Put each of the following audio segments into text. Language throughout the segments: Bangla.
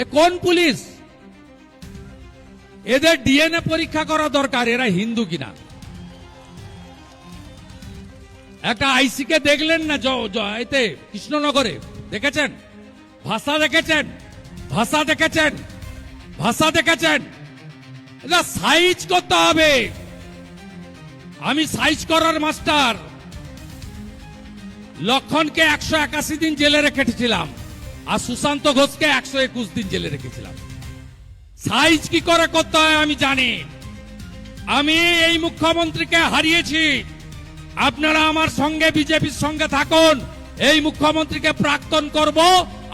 এ কোন পুলিশ? এদের ডিএনএ পরীক্ষা করা দরকার, এরা হিন্দু কিনা। একটা আইসি কে দেখলেন না এতে কৃষ্ণনগরে? দেখেছেন? ভাষা দেখেছেন? ভাষা দেখেছেন? ভাষা দেখেছেন? এটা সাইজ করতে হবে। আমি সাইজ করার মাস্টার। লক্ষণকে 181 দিন জেলে রেখেছিলাম, আর সুশান্ত ঘোষকে 121 দিন জেলে রেখেছিলাম। সাইজ কি করে করতে হয় আমি জানি। আমি এই মুখ্যমন্ত্রীকে হারিয়েছি। আপনারা আমার সঙ্গে বিজেপির সঙ্গে থাকুন, এই মুখ্যমন্ত্রীকে প্রাক্তন করব,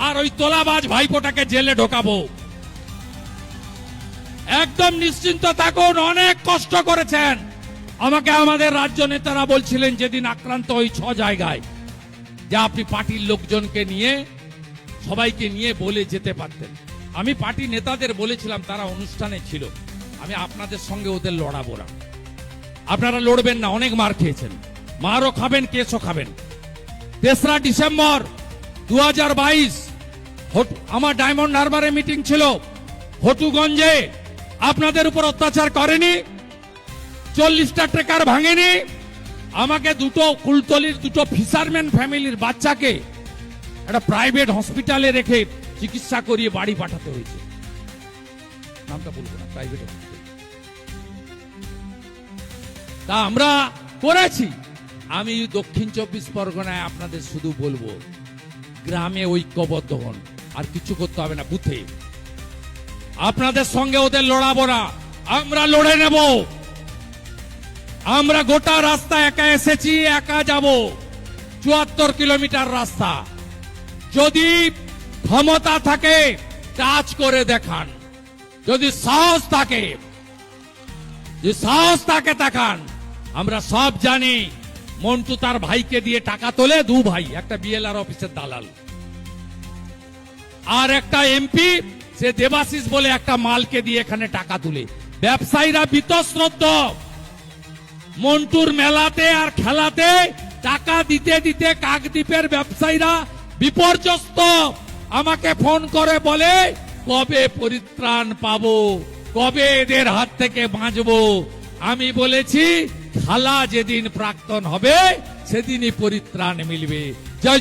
আর ওই তোলাবাজ ভাইপোটাকে জেলে ঢোকাবো। একদম নিশ্চিন্ত থাকুন। অনেক কষ্ট করেছেন। আমাকে আমাদের রাজ্য নেতারা বলছিলেন যেদিন আক্রান্ত ওই 6 জায়গায়, যে আপনি পার্টির লোকজনকে নিয়ে, সবাইকে নিয়ে বলে যেতে পারতেন। আমি পার্টি নেতাদের বলেছিলাম, তারা অনুষ্ঠানে ছিল, আমি আপনাদের সঙ্গে ওদের লড়াবো না, আপনারা লড়বেন না, অনেক মার খেয়েছেন, মারও খাবেন, কেসও খাবেন। 3রা ডিসেম্বর 2022 আমার ডায়মন্ড হারবারে মিটিং ছিল। হটুগঞ্জে আপনাদের উপর অত্যাচার করেনি? 40টা ট্রেকার ভাঙেনি? আমাকে কুলতলির 2টো ফিশারম্যান ফ্যামিলির বাচ্চাকে একটা প্রাইভেট হসপিটালে রেখে চিকিৎসা করিয়ে বাড়ি পাঠাতে হয়েছে। নামটা বলবো না, প্রাইভেট হসপিটাল। তা আমরা করেছি। আমি দক্ষিণ 24 পরগনায় আপনাদের শুধু বলবো, গ্রামে ঐক্যবদ্ধ হন, আর কিছু করতে হবে না। বুথে আপনাদের সঙ্গে ওদের লড়াবো না, আমরা লড়ে নেব। আমরা গোটা রাস্তা একা এসেছি, একা যাব। 74 কিলোমিটার রাস্তা। যদি ক্ষমতা থাকে টাচ করে দেখান, যদি সাহস থাকে, দেখান। আমরা সব জানি মন্টু তার ভাইকে দিয়ে টাকা তোলে, 2 ভাই, একটা বিএলআর অফিসের দালাল, আর একটা এমপি সে দেবাশিস বলে একটা মালকে দিয়ে এখানে টাকা তুলে। ব্যবসায়ীরা বীতশ্রদ্ধ। মন্টুর মেলাতে আর খেলাতে টাকা দিতে দিতে কাকদ্বীপের ব্যবসায়ীরা বিপর্যস্ত। আমাকে ফোন করে বলে, কবে পরিত্রাণ পাবো, কবে এদের হাত থেকে বাঁচবো। আমি বলেছি, খালা যেদিন প্রাক্তন হবে সেদিনই পরিত্রাণ মিলবে। জয়